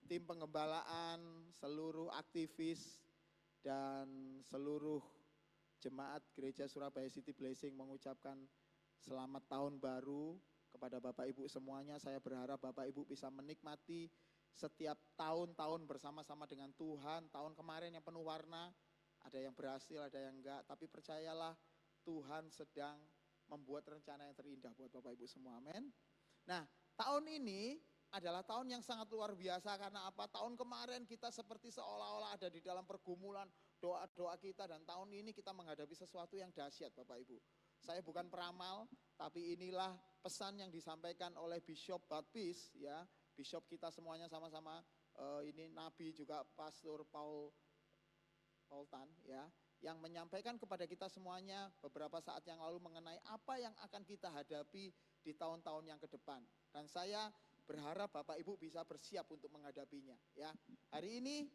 tim pengembalaan, seluruh aktivis, dan seluruh jemaat Gereja Surabaya City Blessing mengucapkan selamat tahun baru kepada Bapak Ibu semuanya. Saya berharap Bapak Ibu bisa menikmati setiap tahun-tahun bersama-sama dengan Tuhan. Tahun kemarin yang penuh warna, ada yang berhasil, ada yang enggak. Tapi percayalah Tuhan sedang membuat rencana yang terindah buat Bapak Ibu semua, amin. Nah, tahun ini adalah tahun yang sangat luar biasa karena apa? Tahun kemarin kita seperti seolah-olah ada di dalam pergumulan doa-doa kita, dan tahun ini kita menghadapi sesuatu yang dahsyat Bapak Ibu. Saya bukan peramal, tapi inilah pesan yang disampaikan oleh Bishop Baptist, ya, Bishop kita semuanya sama-sama, ini Nabi juga Pastor Paul Tan, ya, yang menyampaikan kepada kita semuanya beberapa saat yang lalu mengenai apa yang akan kita hadapi di tahun-tahun yang ke depan. Dan saya berharap Bapak Ibu bisa bersiap untuk menghadapinya, ya. Hari ini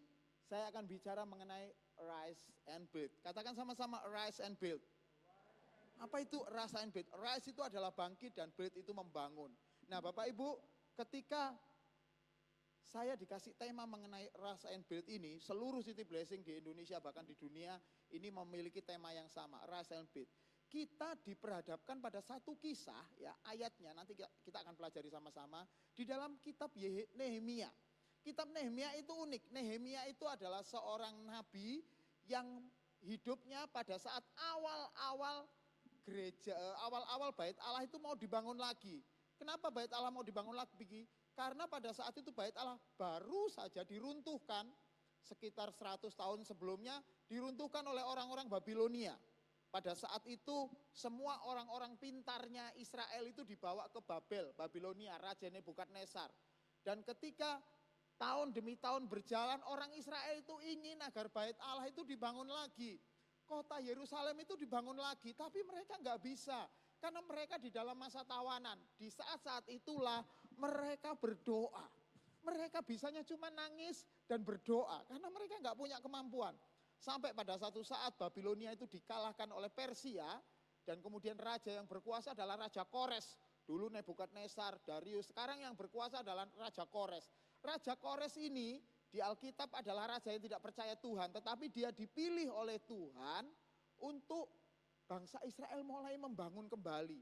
saya akan bicara mengenai Arise and Build. Katakan sama-sama, Arise and Build. Apa itu Arise and Build? Arise itu adalah bangkit dan build itu membangun. Nah Bapak Ibu, ketika saya dikasih tema mengenai Arise and Build ini, seluruh City Blessing di Indonesia bahkan di dunia ini memiliki tema yang sama, Arise and Build. Kita diperhadapkan pada satu kisah, ya, ayatnya nanti kita akan pelajari sama-sama di dalam kitab Nehemia. Kitab Nehemia itu unik. Nehemia itu adalah seorang nabi yang hidupnya pada saat awal-awal gereja, awal-awal bait Allah itu mau dibangun lagi. Kenapa bait Allah mau dibangun lagi? Karena pada saat itu bait Allah baru saja diruntuhkan, sekitar 100 tahun sebelumnya diruntuhkan oleh orang-orang Babilonia. Pada saat itu semua orang-orang pintarnya Israel itu dibawa ke Babel, Babilonia, Raja Nebukadnezar. Dan ketika tahun demi tahun berjalan, orang Israel itu ingin agar bait Allah itu dibangun lagi. Kota Yerusalem itu dibangun lagi, tapi mereka nggak bisa. Karena mereka di dalam masa tawanan. Di saat-saat itulah mereka berdoa. Mereka bisanya cuma nangis dan berdoa, karena mereka nggak punya kemampuan. Sampai pada satu saat Babilonia itu dikalahkan oleh Persia, dan kemudian raja yang berkuasa adalah Raja Kores. Dulu Nebukadnezar, Darius, sekarang yang berkuasa adalah Raja Kores. Raja Kores ini di Alkitab adalah raja yang tidak percaya Tuhan, tetapi dia dipilih oleh Tuhan untuk bangsa Israel mulai membangun kembali.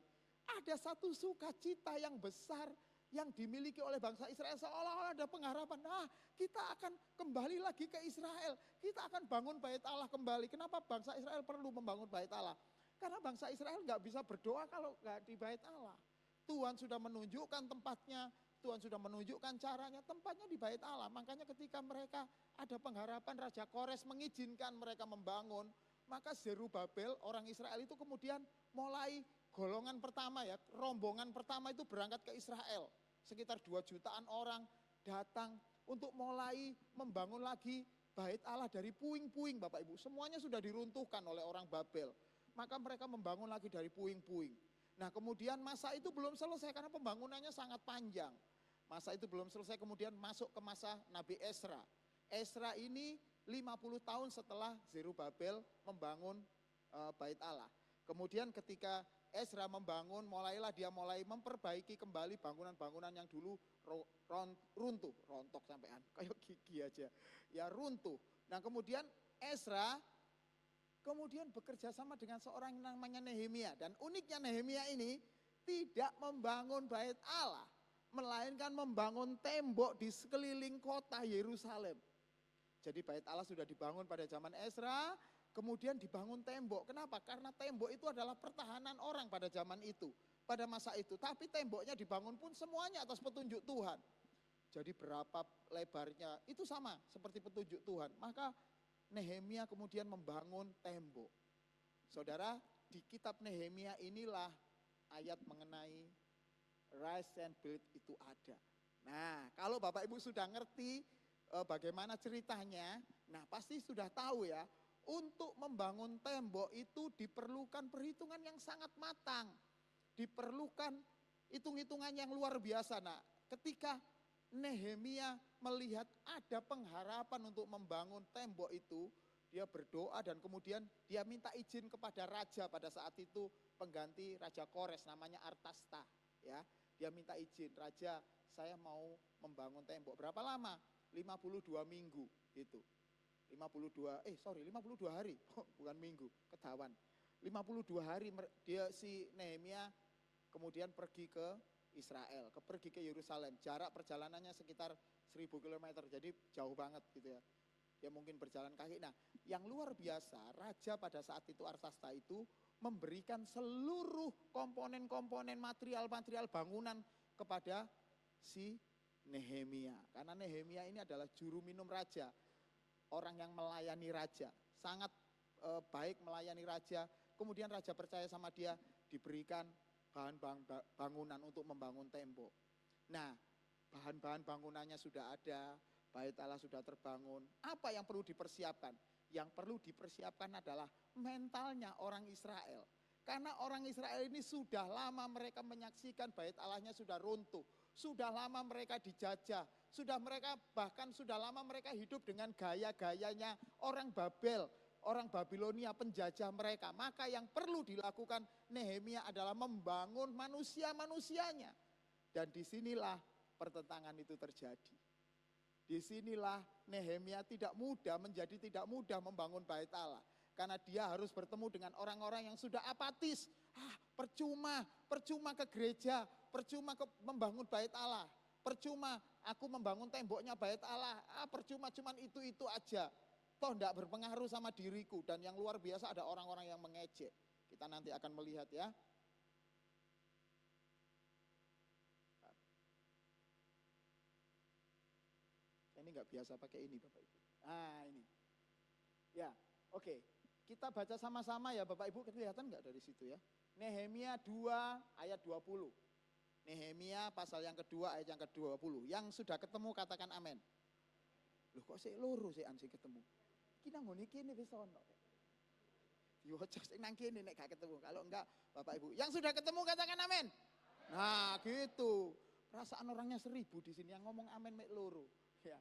Ada satu sukacita yang besar yang dimiliki oleh bangsa Israel, seolah-olah ada pengharapan, nah kita akan kembali lagi ke Israel, kita akan bangun bait Allah kembali. Kenapa bangsa Israel perlu membangun bait Allah? Karena bangsa Israel nggak bisa berdoa kalau nggak di bait Allah. Tuhan sudah menunjukkan tempatnya, Tuhan sudah menunjukkan caranya, tempatnya di bait Allah. Makanya ketika mereka ada pengharapan, Raja Kores mengizinkan mereka membangun, maka Zerubabel orang Israel itu kemudian mulai golongan pertama, ya, rombongan pertama itu berangkat ke Israel. Sekitar 2 jutaan orang datang untuk mulai membangun lagi bait Allah dari puing-puing Bapak Ibu. Semuanya sudah diruntuhkan oleh orang Babel. Maka mereka membangun lagi dari puing-puing. Nah kemudian masa itu belum selesai karena pembangunannya sangat panjang. Masa itu belum selesai, kemudian masuk ke masa Nabi Ezra. Ezra ini 50 tahun setelah Zerubabel membangun bait Allah. Kemudian ketika Ezra membangun, mulailah dia mulai memperbaiki kembali bangunan-bangunan yang dulu runtuh, rontok sampean, kayak gigi aja, ya runtuh. Nah kemudian Ezra kemudian bekerja sama dengan seorang yang namanya Nehemia. Dan uniknya Nehemia ini tidak membangun bait Allah, melainkan membangun tembok di sekeliling kota Yerusalem. Jadi bait Allah sudah dibangun pada zaman Ezra, kemudian dibangun tembok. Kenapa? Karena tembok itu adalah pertahanan orang pada zaman itu, pada masa itu. Tapi temboknya dibangun pun semuanya atas petunjuk Tuhan. Jadi berapa lebarnya itu sama seperti petunjuk Tuhan. Maka Nehemia kemudian membangun tembok. Saudara, di kitab Nehemia inilah ayat mengenai Rise and Build itu ada. Nah, kalau Bapak Ibu sudah ngerti bagaimana ceritanya, nah pasti sudah tahu ya, untuk membangun tembok itu diperlukan perhitungan yang sangat matang. Diperlukan hitung-hitungan yang luar biasa. Nah, ketika Nehemia melihat ada pengharapan untuk membangun tembok itu, dia berdoa dan kemudian dia minta izin kepada raja pada saat itu, pengganti Raja Kores namanya Artasta, ya. Dia minta izin, raja saya mau membangun tembok. Berapa lama? 52 minggu itu. 52 hari, bukan minggu, ketahuan. 52 hari dia si Nehemia kemudian pergi ke Israel, pergi ke Yerusalem. Jarak perjalanannya sekitar 1000 km, jadi jauh banget gitu ya. Dia mungkin berjalan kaki. Nah, yang luar biasa, raja pada saat itu Artasasta itu memberikan seluruh komponen-komponen material-material bangunan kepada si Nehemia. Karena Nehemia ini adalah juru minum raja, orang yang melayani raja, sangat baik melayani raja. Kemudian raja percaya sama dia, diberikan bahan-bahan bangunan untuk membangun tembok. Nah, bahan-bahan bangunannya sudah ada, Bait Allah sudah terbangun. Apa yang perlu dipersiapkan? Yang perlu dipersiapkan adalah mentalnya orang Israel. Karena orang Israel ini sudah lama mereka menyaksikan Bait Allahnya sudah runtuh. Sudah lama mereka dijajah. Bahkan sudah lama mereka hidup dengan gaya-gayanya orang Babel, orang Babilonia penjajah mereka. Maka yang perlu dilakukan Nehemia adalah membangun manusia-manusianya. Dan disinilah pertentangan itu terjadi. Disinilah Nehemia menjadi tidak mudah membangun Bait Allah. Karena dia harus bertemu dengan orang-orang yang sudah apatis. Percuma ke gereja, percuma membangun Bait Allah. Percuma aku membangun temboknya Bait Allah, percuma cuman itu aja. Toh enggak berpengaruh sama diriku. Dan yang luar biasa ada orang-orang yang mengejek. Kita nanti akan melihat ya. Ini nggak biasa pakai ini Bapak Ibu. Ini. Ya, oke. Kita baca sama-sama ya Bapak Ibu, kelihatan nggak dari situ ya. Nehemia 2 ayat 20. Nehemia pasal yang kedua ayat yang ke-20. Yang sudah ketemu katakan amin. Loh kok sik loro sik ansih ketemu. Kita ngene kene wis ono. Yo aja sing nang kene nek gak ketemu. Kalau enggak Bapak Ibu, yang sudah ketemu katakan amin. Nah, gitu. Perasaan orangnya 1000 di sini yang ngomong amin mek loro. Ya,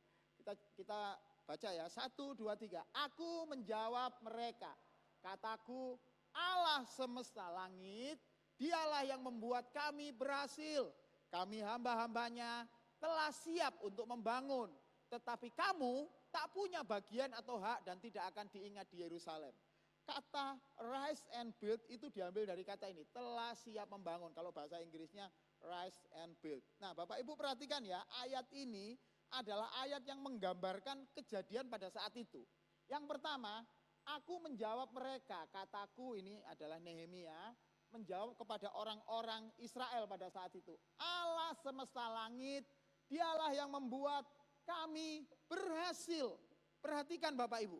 kita baca ya, 1, 2, 3. Aku menjawab mereka, kataku Allah semesta langit, dialah yang membuat kami berhasil. Kami hamba-hambanya telah siap untuk membangun, tetapi kamu tak punya bagian atau hak dan tidak akan diingat di Yerusalem. Kata rise and build itu diambil dari kata ini, telah siap membangun. Kalau bahasa Inggrisnya rise and build. Nah Bapak Ibu perhatikan ya, ayat ini adalah ayat yang menggambarkan kejadian pada saat itu. Yang pertama, aku menjawab mereka, kataku ini adalah Nehemia, menjawab kepada orang-orang Israel pada saat itu. Allah semesta langit, dialah yang membuat kami berhasil. Perhatikan Bapak Ibu.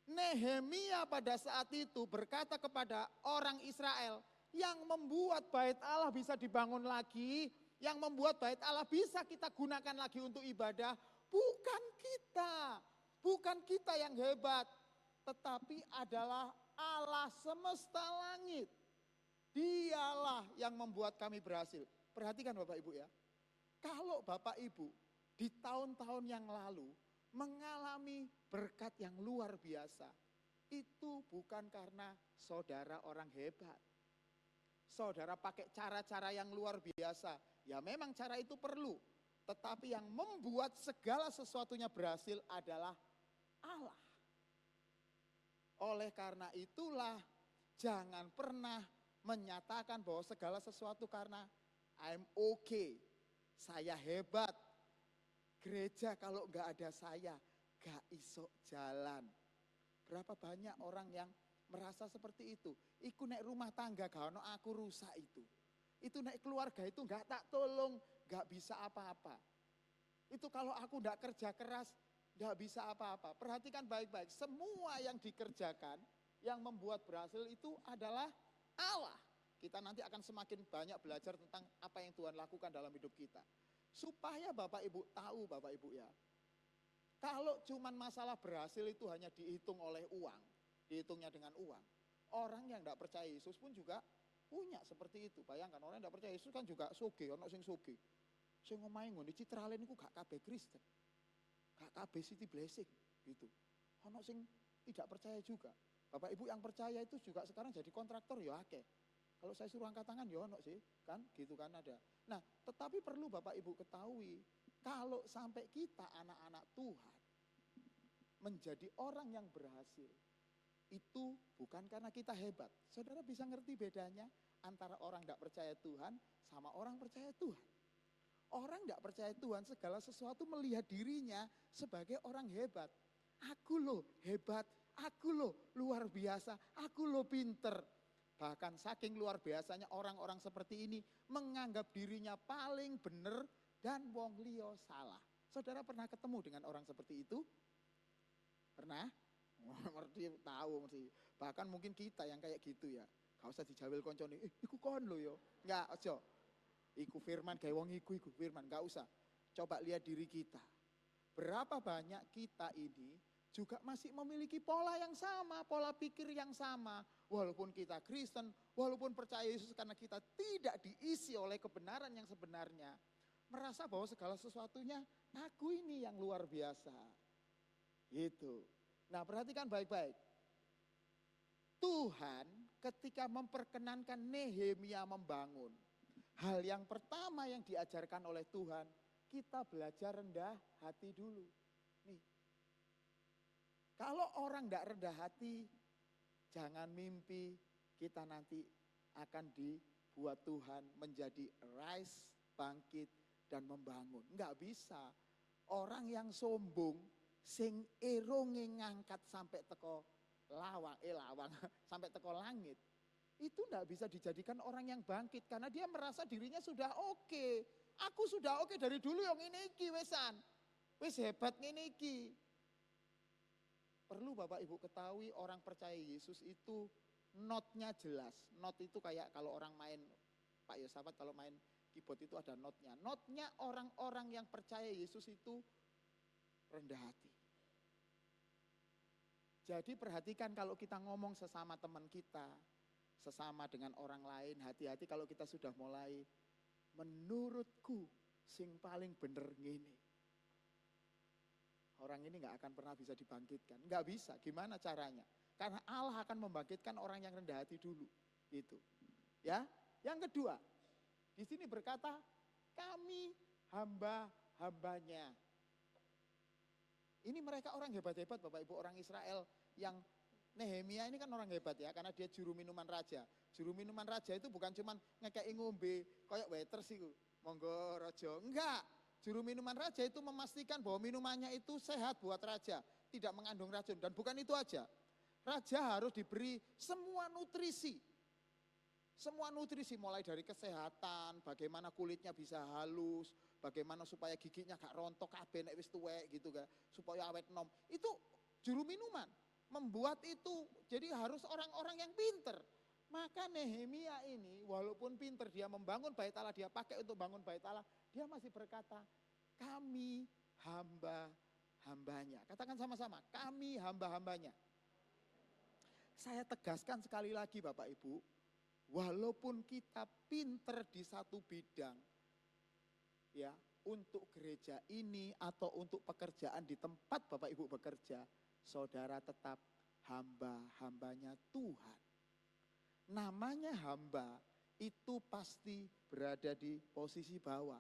Nehemia pada saat itu berkata kepada orang Israel, yang membuat Bait Allah bisa dibangun lagi, yang membuat Bait Allah bisa kita gunakan lagi untuk ibadah, bukan kita. Bukan kita yang hebat, tetapi adalah Allah semesta langit. Dialah yang membuat kami berhasil. Perhatikan Bapak Ibu ya. Kalau Bapak Ibu di tahun-tahun yang lalu mengalami berkat yang luar biasa, itu bukan karena saudara orang hebat. Saudara pakai cara-cara yang luar biasa. Ya memang cara itu perlu. Tetapi yang membuat segala sesuatunya berhasil adalah Allah. Oleh karena itulah jangan pernah menyatakan bahwa segala sesuatu karena I'm okay, saya hebat. Gereja kalau enggak ada saya gak iso jalan. Berapa banyak orang yang merasa seperti itu. Iku naik rumah tangga gak ono aku rusak itu. Itu naik keluarga itu gak tak tolong, gak bisa apa-apa. Itu kalau aku gak kerja keras, gak bisa apa-apa. Perhatikan baik-baik, semua yang dikerjakan, yang membuat berhasil itu adalah Allah. Kita nanti akan semakin banyak belajar tentang apa yang Tuhan lakukan dalam hidup kita. Supaya Bapak Ibu tahu Bapak Ibu ya, kalau cuman masalah berhasil itu hanya dihitung oleh uang, dihitungnya dengan uang. Orang yang tidak percaya Yesus pun juga punya seperti itu. Bayangkan orang yang tidak percaya Yesus kan juga soge, ono sing soge. Sing ngomahe ngene Citraland niku gak kabeh Kristen. Gak kabeh City Blessing gitu. Ono sing tidak percaya juga. Bapak Ibu yang percaya itu juga sekarang jadi kontraktor ya akeh. Kalau saya suruh angkat tangan ya ono sih, kan gitu kan ada. Nah, tetapi perlu Bapak Ibu ketahui, Kalau sampai kita anak-anak Tuhan menjadi orang yang berhasil, itu bukan karena kita hebat. Saudara bisa ngerti bedanya antara orang tidak percaya Tuhan sama orang percaya Tuhan. Orang tidak percaya Tuhan segala sesuatu melihat dirinya sebagai orang hebat. Aku loh hebat, aku loh luar biasa, aku loh pinter. Bahkan saking luar biasanya orang-orang seperti ini menganggap dirinya paling benar dan wong liya salah. Saudara pernah ketemu dengan orang seperti itu? Pernah? Ngerti, tahu mesti. Bahkan mungkin kita yang kayak gitu ya. Gak usah dijawil koncone, iku kon lo yo. Enggak, ojo. Iku firman, kayak wong iku firman, gak usah. Coba lihat diri kita. Berapa banyak kita ini juga masih memiliki pola yang sama, pola pikir yang sama. Walaupun kita Kristen, walaupun percaya Yesus karena kita tidak diisi oleh kebenaran yang sebenarnya. Merasa bahwa segala sesuatunya, aku ini yang luar biasa. Gitu. Nah, perhatikan baik-baik. Tuhan ketika memperkenankan Nehemia membangun, hal yang pertama yang diajarkan oleh Tuhan, kita belajar rendah hati dulu. Nih, kalau orang tidak rendah hati, jangan mimpi kita nanti akan dibuat Tuhan menjadi rise, bangkit, dan membangun. Enggak bisa. Orang yang sombong, sing eronge ngangkat sampai teko lawang sampai teko langit, itu enggak bisa dijadikan orang yang bangkit karena dia merasa dirinya sudah oke. Aku sudah oke dari dulu yang ini iki wesan. Wis hebat ngene iki. Perlu Bapak Ibu ketahui orang percaya Yesus itu notnya jelas. Not itu kayak kalau orang main, Pak Yosafat kalau main keyboard itu ada notnya. Notnya orang-orang yang percaya Yesus itu rendah hati. Jadi perhatikan kalau kita ngomong sesama teman kita, sesama dengan orang lain, hati-hati kalau kita sudah mulai, menurutku sing paling bener ngene. Orang ini gak akan pernah bisa dibangkitkan. Gak bisa, gimana caranya? Karena Allah akan membangkitkan orang yang rendah hati dulu. Gitu. Ya. Yang kedua, di sini berkata, kami hamba-hambanya. Ini mereka orang hebat-hebat Bapak Ibu, orang Israel yang Nehemia ini kan orang hebat ya, karena dia juru minuman raja. Juru minuman raja itu bukan cuma ngekei ngombe, kayak waiter sih, monggo rojo. Enggak, juru minuman raja itu memastikan bahwa minumannya itu sehat buat raja, tidak mengandung racun. Dan bukan itu aja, raja harus diberi semua nutrisi. Semua nutrisi mulai dari kesehatan, bagaimana kulitnya bisa halus, bagaimana supaya giginya gak rontok kabeh nek wis tuwek gitu kan, supaya awet nom. Itu juru minuman membuat itu, jadi harus orang-orang yang pinter. Maka Nehemia ini walaupun pinter dia membangun bait Allah, dia pakai untuk bangun bait Allah, dia masih berkata, kami hamba-hambanya. Katakan sama-sama, kami hamba-hambanya. Saya tegaskan sekali lagi Bapak Ibu, walaupun kita pinter di satu bidang, ya, untuk gereja ini atau untuk pekerjaan di tempat Bapak Ibu bekerja, saudara tetap hamba-hambanya Tuhan. Namanya hamba itu pasti berada di posisi bawah.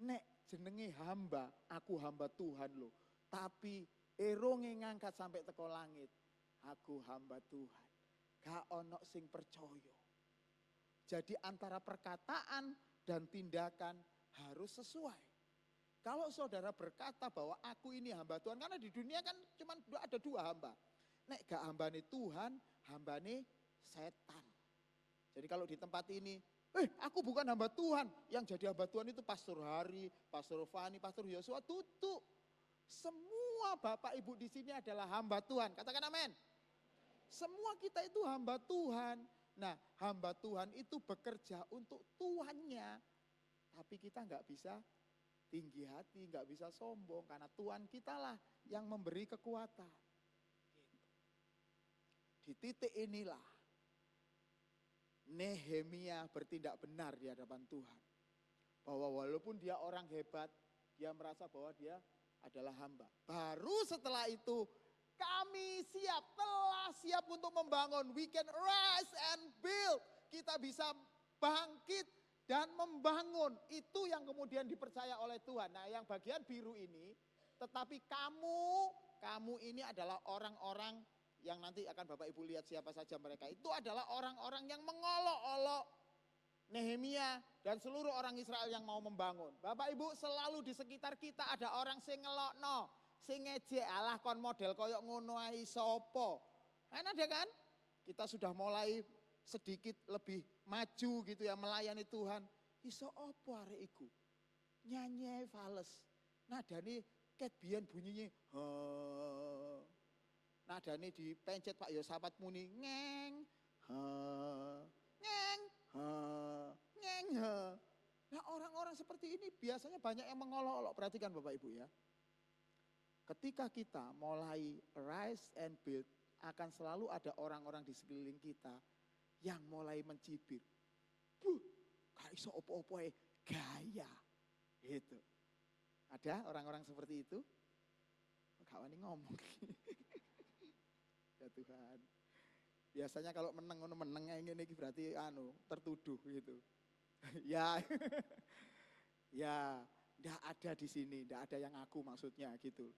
Nek jenenge hamba, aku hamba Tuhan loh. Tapi eronge ngangkat sampai teko langit, aku hamba Tuhan. Gak ono sing percaya. Jadi antara perkataan dan tindakan harus sesuai. Kalau saudara berkata bahwa aku ini hamba Tuhan, karena di dunia kan cuma ada dua hamba. Nek gak hambane Tuhan, hambane setan. Jadi kalau di tempat ini, aku bukan hamba Tuhan. Yang jadi hamba Tuhan itu Pastor Hari, Pastor Fani, Pastor Yosua, tutup. Semua Bapak Ibu di sini adalah hamba Tuhan. Katakan amin. Semua kita itu hamba Tuhan. Nah, hamba Tuhan itu bekerja untuk Tuhannya. Tapi kita nggak bisa tinggi hati, nggak bisa sombong. Karena Tuhan kitalah yang memberi kekuatan. Di titik inilah Nehemia bertindak benar di hadapan Tuhan. Bahwa walaupun dia orang hebat, dia merasa bahwa dia adalah hamba. Baru setelah itu, kami telah siap untuk membangun. We can rise and build. Kita bisa bangkit dan membangun. Itu yang kemudian dipercaya oleh Tuhan. Nah, yang bagian biru ini, tetapi kamu ini adalah orang-orang yang nanti akan Bapak Ibu lihat siapa saja mereka. Itu adalah orang-orang yang mengolok-olok Nehemia dan seluruh orang Israel yang mau membangun. Bapak Ibu, selalu di sekitar kita ada orang sing ngelokno, sing ngejek, alah kon model koyok ngono ae sapa. Kan ada kan? Kita sudah mulai sedikit lebih maju gitu ya melayani Tuhan. Iso opo arek iku? Nyanyi fales. Nadane ket biyen bunyinya nadane dipencet Pak Yosafat muni ngeng ngeng ngeng. Nah, orang-orang seperti ini biasanya banyak yang mengolok-olok. Perhatikan Bapak Ibu ya. Ketika kita mulai rise and build, akan selalu ada orang-orang di sekeliling kita yang mulai mencibir. Gak iso opo-opo gaya. Gitu. Ada orang-orang seperti itu? Gak wani ngomong. Ya Tuhan. Biasanya kalau meneng ini berarti tertuduh gitu. Ya. Ya, enggak ada di sini, enggak ada yang aku maksudnya gitu.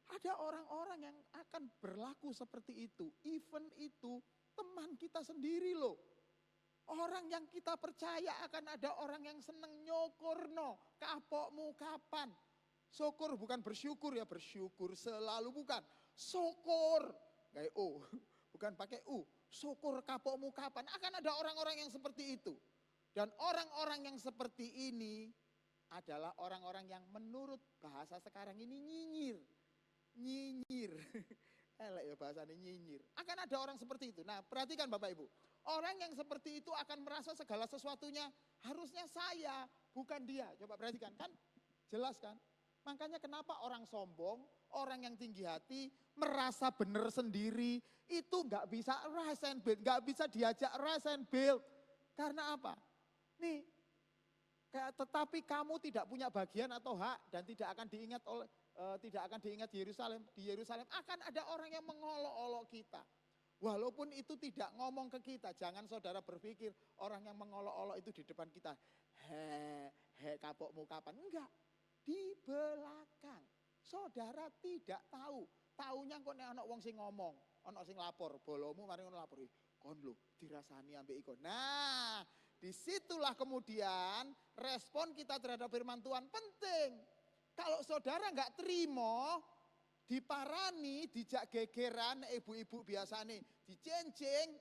Ada orang-orang yang akan berlaku seperti itu. Even itu teman kita sendiri loh. Orang yang kita percaya akan ada orang yang seneng nyokurno. Kapokmu kapan? Syukur bukan bersyukur ya, bersyukur selalu bukan. Syukur, kayak U, bukan pakai U. Syukur kapokmu kapan? Akan ada orang-orang yang seperti itu. Dan orang-orang yang seperti ini adalah orang-orang yang menurut bahasa sekarang ini nyinyir. Nyinyir. Elek ya bahasanya nyinyir. Akan ada orang seperti itu. Nah, perhatikan Bapak Ibu. Orang yang seperti itu akan merasa segala sesuatunya harusnya saya, bukan dia. Coba perhatikan kan? Jelas kan? Makanya kenapa orang sombong, orang yang tinggi hati, merasa benar sendiri, itu nggak bisa rise and build, nggak bisa diajak rise and build. Karena apa? Nih, tetapi kamu tidak punya bagian atau hak dan tidak akan diingat oleh di Yerusalem. Di Yerusalem akan ada orang yang mengolok-olok kita. Walaupun itu tidak ngomong ke kita, jangan saudara berpikir orang yang mengolok-olok itu di depan kita. Kapokmu kapan? Enggak. Di belakang. Saudara tidak tahu. Taunya kok nek ana wong sing ngomong, ana sing lapor, bolomu mari ngono lapor. Kon lho dirasani ambek iko. Nah, disitulah kemudian respon kita terhadap firman Tuhan penting. Kalau saudara enggak terima, diparani, dijak gegeran, ibu-ibu biasane dicenceng,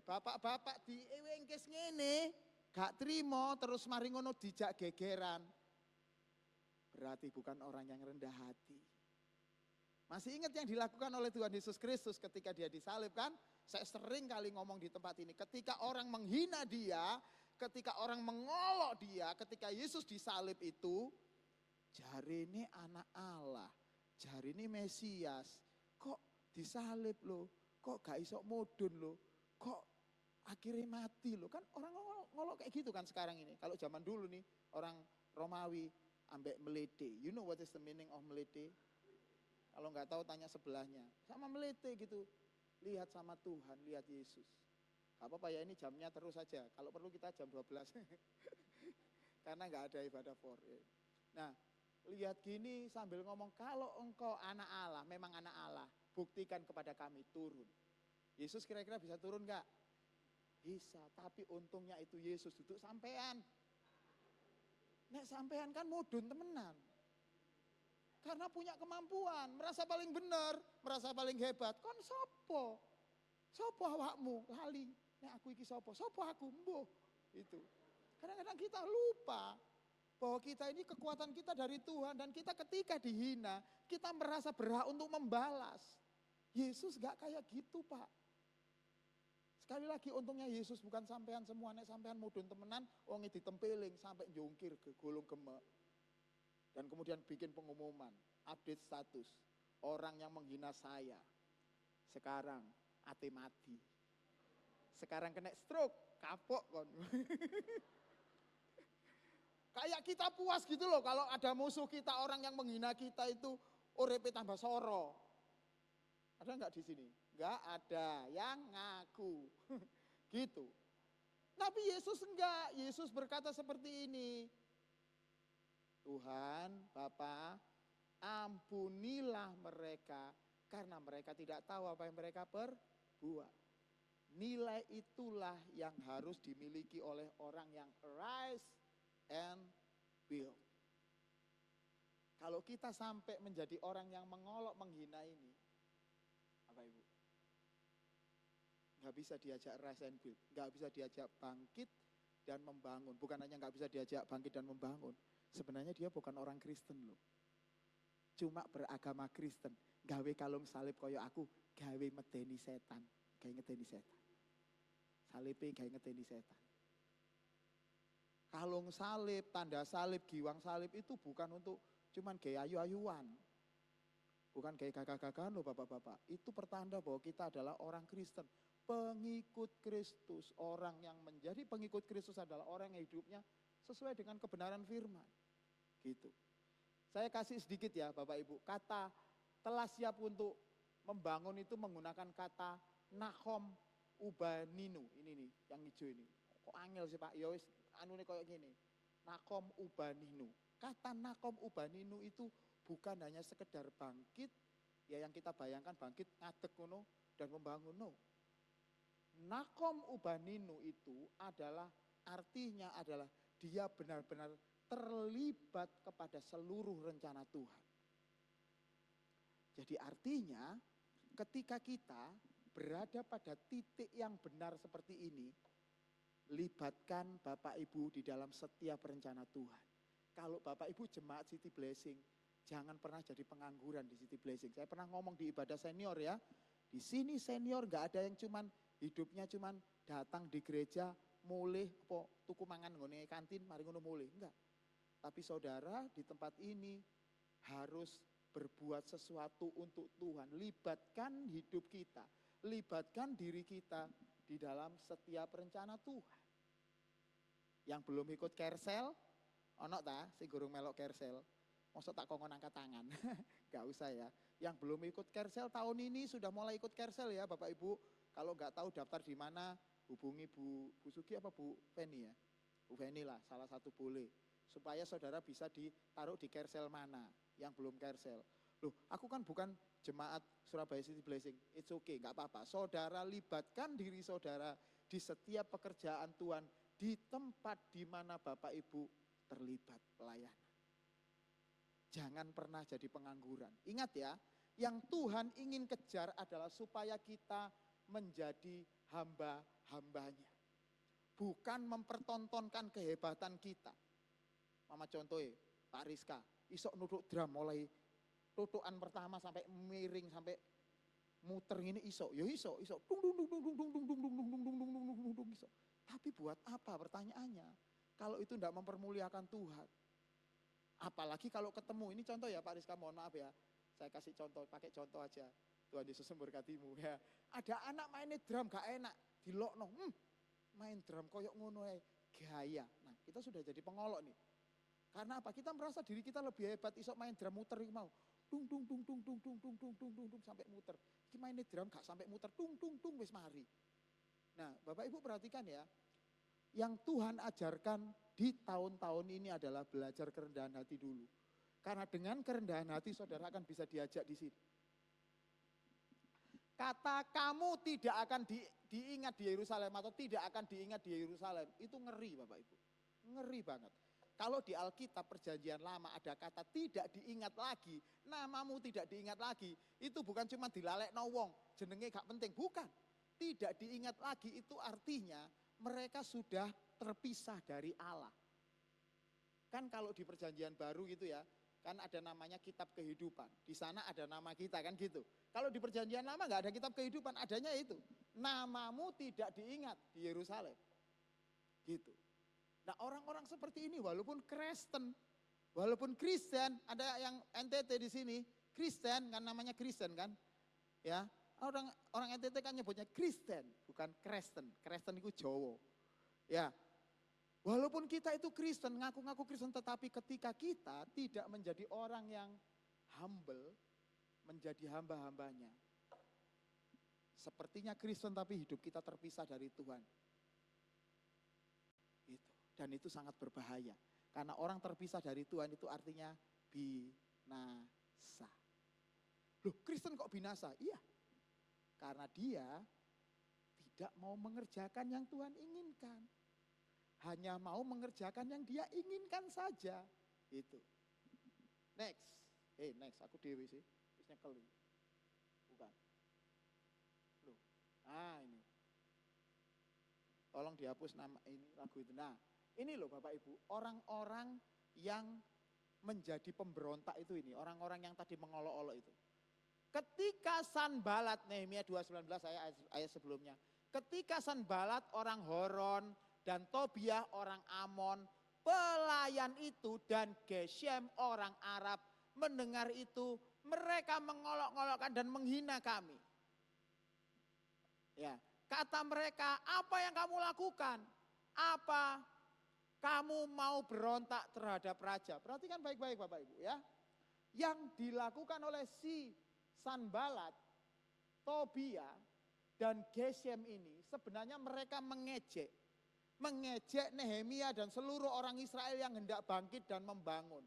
bapak-bapak diewengkes ngene, gak terima terus mari ngono dijak gegeran. Berarti bukan orang yang rendah hati. Masih ingat yang dilakukan oleh Tuhan Yesus Kristus ketika dia disalib kan? Saya sering kali ngomong di tempat ini, ketika orang menghina dia, ketika orang mengolok dia, ketika Yesus disalib itu, jarine anak Allah. Jari ini Mesias, kok disalib loh, kok gak iso mudun loh, kok akhirnya mati loh. Kan orang ngolok kayak gitu kan sekarang ini. Kalau zaman dulu nih orang Romawi ambek melete. You know what is the meaning of melete? Kalau nggak tahu tanya sebelahnya. Sama melete gitu. Lihat sama Tuhan, lihat Yesus. Gak apa-apa ya ini jamnya terus saja. Kalau perlu kita jam 12. Karena nggak ada ibadah for. Nah, lihat gini sambil ngomong, kalau engkau anak Allah, memang anak Allah, buktikan kepada kami turun. Yesus kira-kira bisa turun gak? Bisa, tapi untungnya itu Yesus duduk sampean. Nek sampean kan mudun temenan. Karena punya kemampuan, merasa paling benar, merasa paling hebat. Kon sopo? Sopo awakmu? Lali. Nek aku iki sopo? Sopo aku? Mbuh. Itu. Kadang-kadang kita lupa bahwa kita ini kekuatan kita dari Tuhan dan kita ketika dihina, kita merasa berhak untuk membalas. Yesus gak kayak gitu Pak. Sekali lagi untungnya Yesus bukan sampean semua, nek sampean mudun temenan, wonge ditempeling sampai jungkir ke gulung gemek. Dan kemudian bikin pengumuman, update status. Orang yang menghina saya, sekarang ate mati. Sekarang kena stroke, kapok kon. Kayak kita puas gitu loh kalau ada musuh kita, orang yang menghina kita itu urepe tambah soro. Ada enggak di sini? Enggak ada yang ngaku. Gitu. Tapi Yesus enggak, Yesus berkata seperti ini. Tuhan, Bapa, ampunilah mereka karena mereka tidak tahu apa yang mereka perbuat. Nilai itulah yang harus dimiliki oleh orang yang arise and build. Kalau kita sampai menjadi orang yang mengolok menghina ini, apa Ibu? Nggak bisa diajak rise and build, nggak bisa diajak bangkit dan membangun. Bukan hanya nggak bisa diajak bangkit dan membangun, sebenarnya dia bukan orang Kristen loh. Cuma beragama Kristen, gawe kalung salib koyo aku, gawe medeni setan, gawe ngedeni setan. Salibnya gawe ngedeni setan. Kalung salib, tanda salib, giwang salib itu bukan untuk cuman gaya ayu-ayuan. Bukan gaya gagah-gagahan loh bapak-bapak. Itu pertanda bahwa kita adalah orang Kristen. Pengikut Kristus. Orang yang menjadi pengikut Kristus adalah orang yang hidupnya sesuai dengan kebenaran firman. Gitu. Saya kasih sedikit ya Bapak Ibu. Kata telah siap untuk membangun itu menggunakan kata Nahom Ubaninu. Ini nih yang hijau ini. Kok angel sih Pak? Ya wis anu nih kayak gini. Nahom Ubaninu. Kata Nahom Ubaninu itu bukan hanya sekedar bangkit, ya yang kita bayangkan bangkit ngadeg ngono dan membangun. No. Nahom Ubaninu itu adalah artinya adalah dia benar-benar terlibat kepada seluruh rencana Tuhan. Jadi artinya ketika kita berada pada titik yang benar seperti ini, libatkan Bapak Ibu di dalam setiap rencana Tuhan. Kalau Bapak Ibu jemaat City Blessing, jangan pernah jadi pengangguran di City Blessing. Saya pernah ngomong di ibadah senior ya, di sini senior gak ada yang cuman hidupnya cuman datang di gereja, mulih, tuku mangan ngone kantin, mari ngono mulih, enggak. Tapi saudara di tempat ini harus berbuat sesuatu untuk Tuhan. Libatkan hidup kita, libatkan diri kita di dalam setiap rencana Tuhan. Yang belum ikut kersel, ono ta sing gurung melok kersel, mosok tak kongkon angkat tangan. Gak usah ya. Yang belum ikut kersel tahun ini sudah mulai ikut kersel ya Bapak Ibu. Kalau nggak tahu daftar di mana, hubungi Bu Sugi apa Bu Feni ya. Bu Feni lah, salah satu boleh. Supaya saudara bisa ditaruh di kersel mana yang belum kersel. Loh, aku kan bukan jemaat Surabaya City Blessing. It's okay, nggak apa-apa. Saudara libatkan diri saudara di setiap pekerjaan Tuhan, di tempat di mana Bapak Ibu terlibat pelayanan. Jangan pernah jadi pengangguran. Ingat ya, yang Tuhan ingin kejar adalah supaya kita menjadi hamba-hambanya. Bukan mempertontonkan kehebatan kita. Mama contohnya, Pak Rizka, isok nuduk drum mulai tutukan pertama sampai miring sampai muter ini isok. Ya isok, isok. Isok. Tapi buat apa pertanyaannya? Kalau itu tidak mempermuliakan Tuhan. Apalagi kalau ketemu, ini contoh ya Pak Rizka, mohon maaf ya. Saya kasih contoh, pakai contoh aja. Tuhan Yesus memberkatimu ya. Ada anak mainnya drum gak enak, dilokno. Main drum koyok ngono gaya. Nah, kita sudah jadi pengolok nih. Karena apa? Kita merasa diri kita lebih hebat, isok main drum muter mau. Dung dung dung dung dung dung dung dung dung dung dung sampai muter. Iki mainnya drum gak sampai muter, dung dung dung wis mari. Nah, Bapak Ibu perhatikan ya. Yang Tuhan ajarkan di tahun-tahun ini adalah belajar kerendahan hati dulu. Karena dengan kerendahan hati saudara akan bisa diajak di sini. Kata kamu tidak akan diingat di Yerusalem atau tidak akan diingat di Yerusalem, itu ngeri Bapak Ibu. Ngeri banget. Kalau di Alkitab perjanjian lama ada kata tidak diingat lagi, namamu tidak diingat lagi, itu bukan cuma dilalekno wong, jenenge gak penting, bukan. Tidak diingat lagi itu artinya mereka sudah terpisah dari Allah. Kan kalau di perjanjian baru gitu ya, kan ada namanya kitab kehidupan. Di sana ada nama kita kan gitu. Kalau di perjanjian lama nggak ada kitab kehidupan, adanya itu. Namamu tidak diingat di Yerusalem. Gitu. Nah orang-orang seperti ini walaupun Kristen, walaupun Kristen, ada yang NTT di sini, Kristen kan namanya Kristen kan. Ya, orang NTT kan nyebutnya Kristen, bukan Kristen. Kristen itu Jawa. Ya, walaupun kita itu Kristen, ngaku-ngaku Kristen, tetapi ketika kita tidak menjadi orang yang humble, menjadi hamba-hambanya. Sepertinya Kristen tapi hidup kita terpisah dari Tuhan. Dan itu sangat berbahaya. Karena orang terpisah dari Tuhan itu artinya binasa. Loh, Kristen kok binasa? Iya. Karena dia tidak mau mengerjakan yang Tuhan inginkan. Hanya mau mengerjakan yang dia inginkan saja. Itu. Next. Next. Aku dewe sih. Wis nyekel. Bukan. Loh. Ini. Tolong dihapus nama ini lagu itu. Nah, ini loh Bapak Ibu, orang-orang yang menjadi pemberontak itu ini, orang-orang yang tadi mengolok-olok itu. Ketika Sanbalat, Nehemia 2:19 ayat sebelumnya. Ketika Sanbalat orang Horon dan Tobiah orang Amon, pelayan itu dan Geshem orang Arab mendengar itu, mereka mengolok-olokkan dan menghina kami. Ya, kata mereka, apa yang kamu lakukan? Apa kamu mau berontak terhadap raja? Perhatikan baik-baik Bapak Ibu ya. Yang dilakukan oleh si Sanbalat, Tobiah, dan Geshem ini sebenarnya mereka mengejek Nehemia dan seluruh orang Israel yang hendak bangkit dan membangun.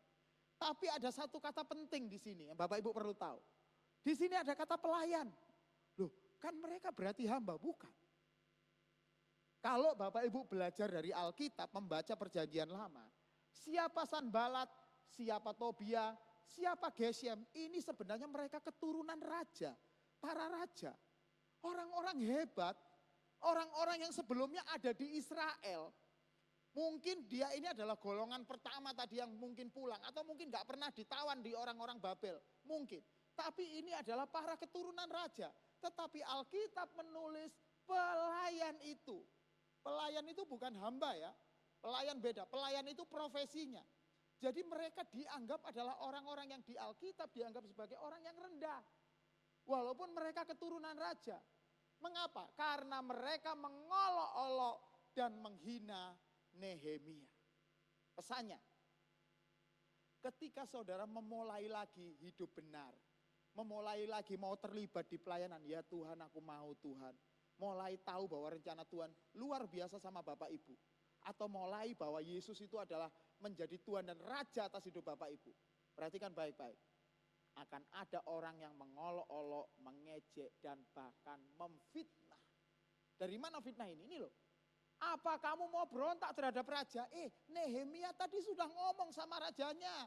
Tapi ada satu kata penting di sini yang Bapak Ibu perlu tahu. Di sini ada kata pelayan. Loh, kan mereka berarti hamba, bukan? Kalau Bapak Ibu belajar dari Alkitab, membaca perjanjian lama, siapa Sanbalat, siapa Tobiah, siapa Geshem, ini sebenarnya mereka keturunan raja, para raja. Orang-orang hebat, orang-orang yang sebelumnya ada di Israel. Mungkin dia ini adalah golongan pertama tadi yang mungkin pulang, atau mungkin gak pernah ditawan di orang-orang Babel, mungkin. Tapi ini adalah para keturunan raja. Tetapi Alkitab menulis pelayan itu. Pelayan itu bukan hamba ya, pelayan beda, pelayan itu profesinya. Jadi mereka dianggap adalah orang-orang yang di Alkitab dianggap sebagai orang yang rendah. Walaupun mereka keturunan raja. Mengapa? Karena mereka mengolok-olok dan menghina Nehemia. Pesannya, ketika saudara memulai lagi hidup benar, memulai lagi mau terlibat di pelayanan, ya Tuhan aku mau Tuhan. Mulai tahu bahwa rencana Tuhan luar biasa sama Bapak Ibu. Atau mulai bahwa Yesus itu adalah menjadi Tuhan dan Raja atas hidup Bapak Ibu. Perhatikan baik-baik. Akan ada orang yang mengolok-olok, mengejek, dan bahkan memfitnah. Dari mana fitnah ini? Ini loh. Apa kamu mau berontak terhadap raja? Nehemia tadi sudah ngomong sama rajanya.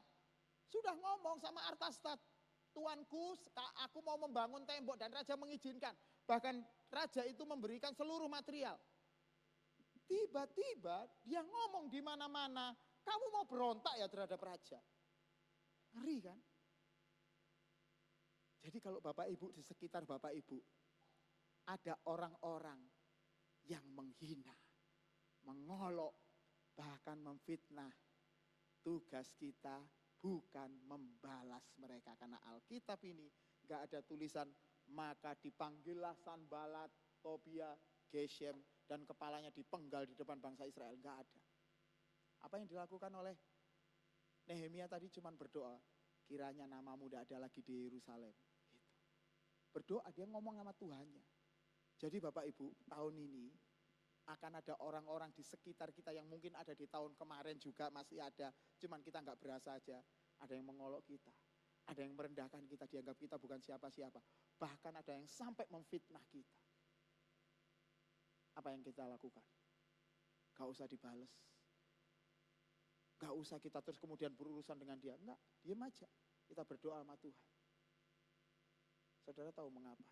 Sudah ngomong sama Artastat. Tuanku, aku mau membangun tembok dan raja mengizinkan. Bahkan raja itu memberikan seluruh material. Tiba-tiba dia ngomong di mana-mana, kamu mau berontak ya terhadap raja. Ngeri kan? Jadi kalau Bapak Ibu di sekitar Bapak Ibu, ada orang-orang yang menghina, mengolok, bahkan memfitnah. Tugas kita bukan membalas mereka. Karena Alkitab ini gak ada tulisan, maka dipanggillah Sanbalat, Tobiah, Geshem, dan kepalanya dipenggal di depan bangsa Israel. Gak ada. Apa yang dilakukan oleh Nehemia tadi cuma berdoa, kiranya namamu tidak ada lagi di Yerusalem. Gitu. Berdoa, dia ngomong sama Tuhannya. Jadi Bapak Ibu, tahun ini akan ada orang-orang di sekitar kita yang mungkin ada di tahun kemarin juga masih ada, cuman kita nggak berasa aja. Ada yang mengolok kita, ada yang merendahkan kita, dianggap kita bukan siapa-siapa. Bahkan ada yang sampai memfitnah kita. Apa yang kita lakukan? Gak usah dibales. Gak usah kita terus kemudian berurusan dengan dia. Enggak, diam aja. Kita berdoa sama Tuhan. Saudara tahu mengapa?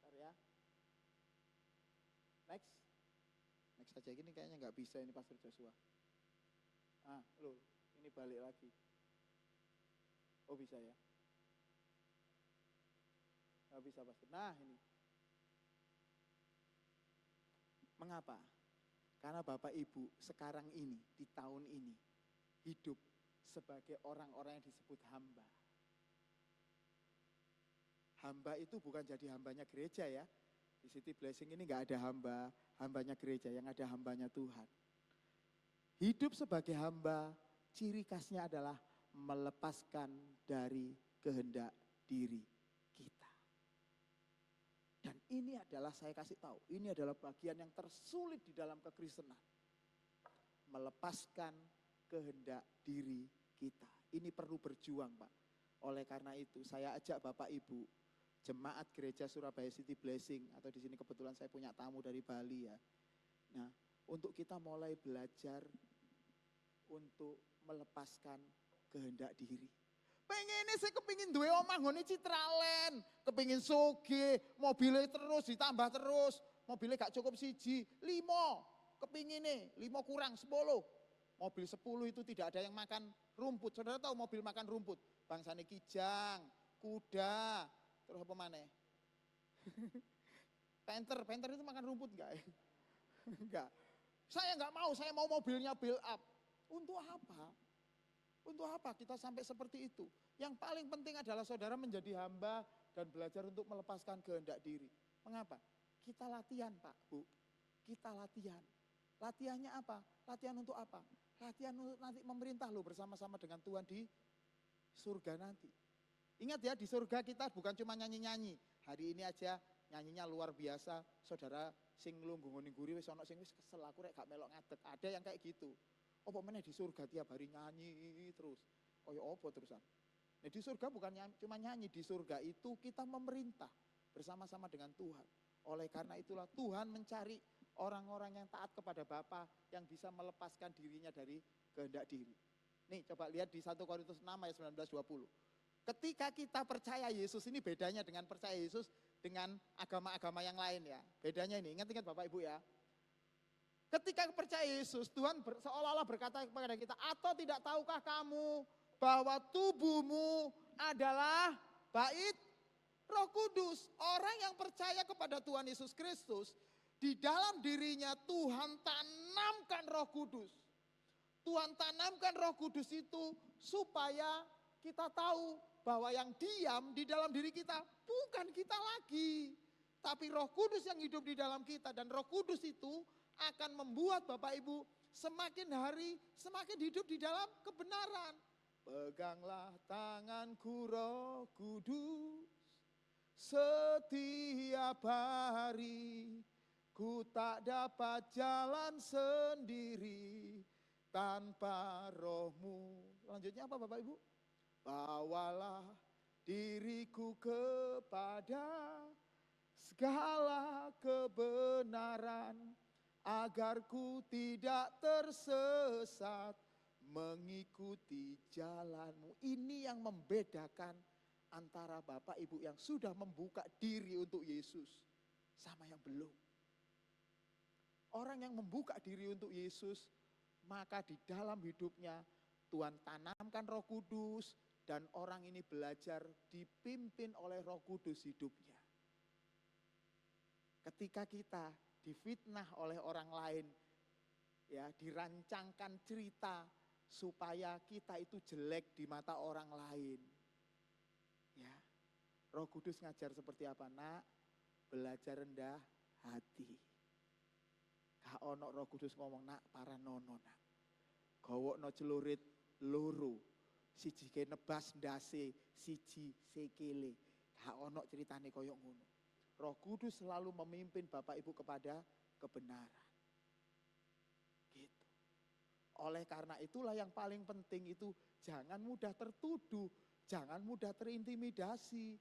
Bentar ya. Next. Next aja, gini kayaknya nggak bisa ini Pastor Joshua. Loh, ini balik lagi. Oh bisa ya? Nggak bisa Pastor. Nah ini. Mengapa? Karena Bapak Ibu sekarang ini, di tahun ini, hidup sebagai orang-orang yang disebut hamba. Hamba itu bukan jadi hambanya gereja ya. Di City Blessing ini gak ada hambanya gereja, yang ada hambanya Tuhan. Hidup sebagai hamba, ciri khasnya adalah melepaskan dari kehendak diri kita. Dan ini adalah saya kasih tahu, ini adalah bagian yang tersulit di dalam kekristenan. Melepaskan kehendak diri kita. Ini perlu berjuang, Pak. Oleh karena itu saya ajak Bapak Ibu, jemaat gereja Surabaya City Blessing, atau di sini kebetulan saya punya tamu dari Bali ya. Nah, untuk kita mulai belajar untuk melepaskan kehendak diri. Pengennya saya kepingin duwe omah ngene Citraland, kepingin soge, mobilnya terus ditambah terus, mobilnya gak cukup siji, 5, kepinginnya 5 kurang 10. Mobil 10 itu tidak ada yang makan rumput. Saudara tahu mobil makan rumput? Bangsane kijang, kuda, terus apa maneh? Panther itu makan rumput enggak? Enggak. Saya enggak mau, saya mau mobilnya build up. Untuk apa? Untuk apa kita sampai seperti itu? Yang paling penting adalah saudara menjadi hamba dan belajar untuk melepaskan kehendak diri. Mengapa? Kita latihan Pak, Bu. Kita latihan. Latihannya apa? Latihan untuk apa? Latihan untuk nanti memerintah loh bersama-sama dengan Tuhan di surga nanti. Ingat ya, di surga kita bukan cuma nyanyi-nyanyi. Hari ini aja nyanyinya luar biasa. Saudara sing lungguh ning guri wis ana sing wis kesel aku rek gak melok ngadeg. Ada yang kayak gitu. Apa meneh di surga tiap hari nyanyi terus. Kaya apa terusan? Nah, di surga bukan cuma nyanyi, di surga itu kita memerintah bersama-sama dengan Tuhan. Oleh karena itulah Tuhan mencari orang-orang yang taat kepada Bapa yang bisa melepaskan dirinya dari kehendak diri. Nih coba lihat di 1 Korintus 6 ayat 19-20. Ketika kita percaya Yesus, ini bedanya dengan percaya Yesus dengan agama-agama yang lain ya. Bedanya ini, ingat-ingat Bapak Ibu ya. Ketika percaya Yesus, Tuhan seolah-olah berkata kepada kita, atau tidak tahukah kamu bahwa tubuhmu adalah bait Roh Kudus. Orang yang percaya kepada Tuhan Yesus Kristus, di dalam dirinya Tuhan tanamkan Roh Kudus. Tuhan tanamkan Roh Kudus itu supaya kita tahu bahwa yang diam di dalam diri kita bukan kita lagi, tapi Roh Kudus yang hidup di dalam kita. Dan Roh Kudus itu akan membuat Bapak Ibu semakin hari semakin hidup di dalam kebenaran. Peganglah tanganku Roh Kudus, setiap hari ku tak dapat jalan sendiri tanpa Roh-Mu. Lanjutnya apa Bapak Ibu? Bawalah diriku kepada segala kebenaran, agar ku tidak tersesat mengikuti jalan-Mu. Ini yang membedakan antara Bapak Ibu yang sudah membuka diri untuk Yesus sama yang belum. Orang yang membuka diri untuk Yesus, maka di dalam hidupnya Tuhan tanamkan Roh Kudus dan orang ini belajar dipimpin oleh Roh Kudus hidupnya. Ketika kita difitnah oleh orang lain, ya dirancangkan cerita supaya kita itu jelek di mata orang lain. Ya, Roh Kudus ngajar seperti apa nak? Belajar rendah hati. Gak ono Roh Kudus ngomong nak paranono nak. Gawokno celurit loro. Siji ke nebas ndase, siji sekele. Gak ono ceritane koyok ngono. Roh Kudus selalu memimpin Bapak Ibu kepada kebenaran. Gitu. Oleh karena itulah yang paling penting itu jangan mudah tertuduh, jangan mudah terintimidasi.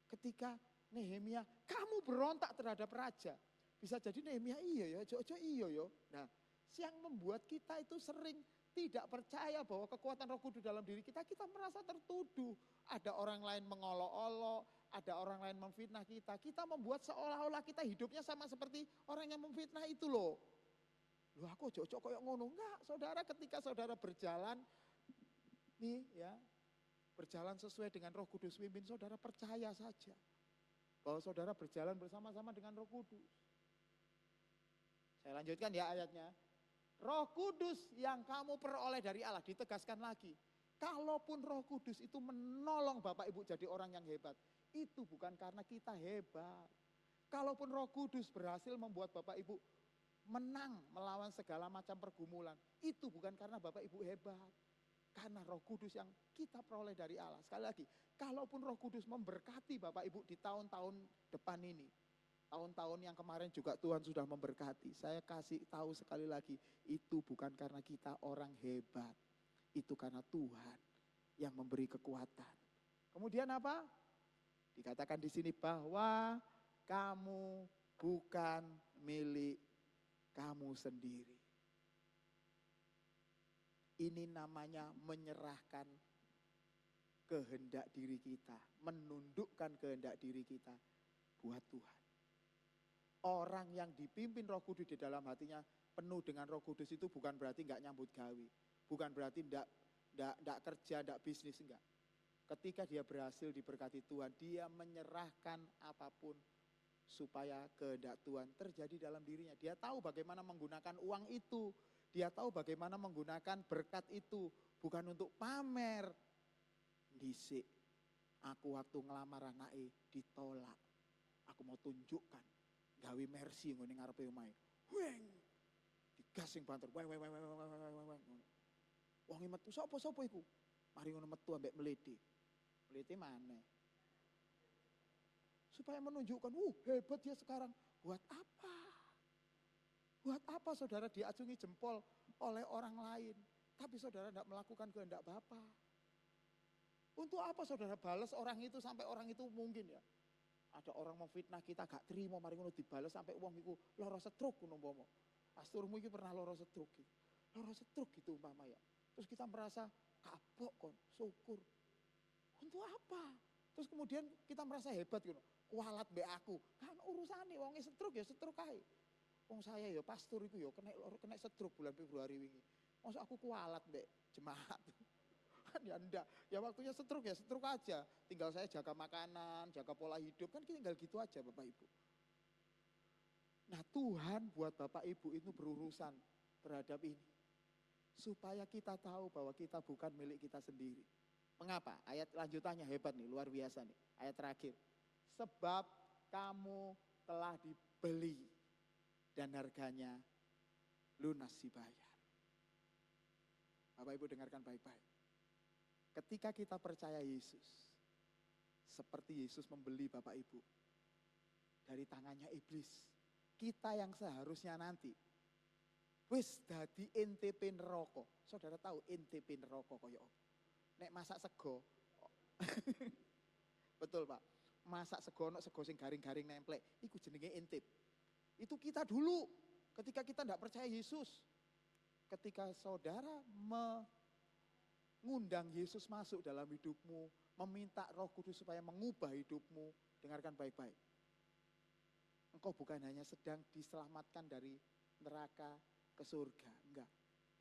Ketika Nehemia, kamu berontak terhadap raja. Bisa jadi Nehemia iya ya, ojo iya ya. Nah, yang membuat kita itu sering tidak percaya bahwa kekuatan Roh Kudus dalam diri kita, kita merasa tertuduh. Ada orang lain mengolok-olok, ada orang lain memfitnah kita. Kita membuat seolah-olah kita hidupnya sama seperti orang yang memfitnah itu loh. Loh aku ojo kayak ngono. Enggak, saudara, ketika saudara berjalan nih ya, berjalan sesuai dengan Roh Kudus pimpin, saudara percaya saja bahwa saudara berjalan bersama-sama dengan Roh Kudus. Saya lanjutkan ya ayatnya. Roh Kudus yang kamu peroleh dari Allah, ditegaskan lagi. Kalaupun Roh Kudus itu menolong Bapak Ibu jadi orang yang hebat, itu bukan karena kita hebat. Kalaupun Roh Kudus berhasil membuat Bapak Ibu menang melawan segala macam pergumulan, itu bukan karena Bapak Ibu hebat. Karena Roh Kudus yang kita peroleh dari Allah. Sekali lagi, kalaupun Roh Kudus memberkati Bapak Ibu di tahun-tahun depan ini, Tahun-tahun yang kemarin juga Tuhan sudah memberkati. Saya kasih tahu sekali lagi, itu bukan karena kita orang hebat. Itu karena Tuhan yang memberi kekuatan. Kemudian apa? Dikatakan di sini bahwa kamu bukan milik kamu sendiri. Ini namanya menyerahkan kehendak diri kita, menundukkan kehendak diri kita buat Tuhan. Orang yang dipimpin Roh Kudus di dalam hatinya penuh dengan Roh Kudus itu bukan berarti enggak nyambut gawe, bukan berarti enggak kerja, enggak bisnis, enggak. Ketika dia berhasil diberkati Tuhan, dia menyerahkan apapun supaya kehendak Tuhan terjadi dalam dirinya. Dia tahu bagaimana menggunakan uang itu, dia tahu bagaimana menggunakan berkat itu, bukan untuk pamer. Dhisik, aku waktu ngelamar anake ditolak. Aku mau tunjukkan gawe mercy ngene ngarepe omahe. Weng. Digas sing banter. Weng. Wong metu sapa iku? Mari ngono metu ambek mlete. Mlete maneh. Supaya menunjukkan, hebat dia sekarang. Buat apa? Buat apa saudara diacungi jempol oleh orang lain, tapi saudara tidak melakukan kehendak Bapa? Untuk apa saudara balas orang itu sampai orang itu mungkin ya? Ada orang memfitnah kita gak terima, mari ngono dibalas sampai uang itu lara stroke umpama. Pasturmu iki pernah lara stroke. Lara stroke gitu umpama ya. Terus kita merasa kapok kon, syukur. Untuk apa? Terus kemudian kita merasa hebat gitu. Kualat mbek aku. Kan urusane wonge stroke ya stroke kae. Wong saya ya pastor iku ya kena stroke bulan Februari wingi. Masa aku kualat mbek jemaat. Kan ya enggak, ya waktunya stroke ya stroke aja. Tinggal saya jaga makanan, jaga pola hidup, kan tinggal gitu aja Bapak Ibu. Nah Tuhan buat Bapak Ibu itu berurusan terhadap ini. Supaya kita tahu bahwa kita bukan milik kita sendiri. Mengapa? Ayat lanjutannya hebat nih, luar biasa nih. Ayat terakhir. Sebab kamu telah dibeli dan harganya lunas dibayar. Bapak Ibu dengarkan baik-baik. Ketika kita percaya Yesus, seperti Yesus membeli Bapak Ibu dari tangannya iblis, kita yang seharusnya nanti wis dadi NTP neraka. Saudara tahu NTP neraka kaya apa? Nek masak sego. Betul Pak. Masak sego ono sego sing garing-garing nemplek, iku jenenge intip. Itu kita dulu ketika kita tidak percaya Yesus. Ketika saudara mengundang Yesus masuk dalam hidupmu, meminta Roh Kudus supaya mengubah hidupmu, dengarkan baik-baik. Engkau bukan hanya sedang diselamatkan dari neraka ke surga, enggak.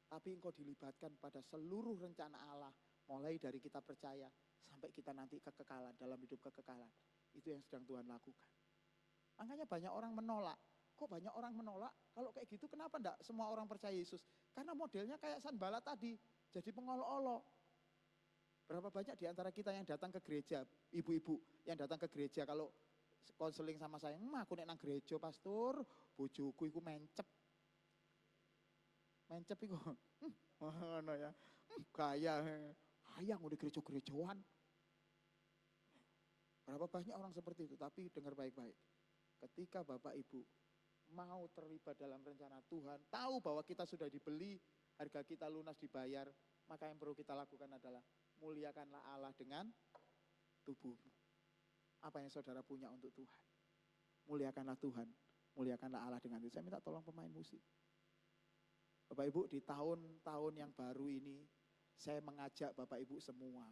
Tapi engkau dilibatkan pada seluruh rencana Allah, mulai dari kita percaya sampai kita nanti kekekalan, dalam hidup kekekalan. Itu yang sedang Tuhan lakukan. Makanya banyak orang menolak. Kok banyak orang menolak? Kalau kayak gitu kenapa enggak semua orang percaya Yesus? Karena modelnya kayak Sanballat tadi. Jadi pengolok-olok. Berapa banyak di antara kita yang datang ke gereja, ibu-ibu yang datang ke gereja kalau konseling sama saya, aku nek nang gereja pastor, bojoku iku mencep. Mencep iku. Ngono ya. Gaya hayang udah gereja-gerejaan. Berapa banyak orang seperti itu, tapi dengar baik-baik. Ketika Bapak Ibu mau terlibat dalam rencana Tuhan, tahu bahwa kita sudah dibeli, harga kita lunas dibayar, maka yang perlu kita lakukan adalah muliakanlah Allah dengan tubuhmu. Apa yang saudara punya untuk Tuhan? Muliakanlah Tuhan, muliakanlah Allah dengan itu. Saya minta tolong pemain musik. Bapak Ibu, di tahun-tahun yang baru ini, saya mengajak Bapak Ibu semua,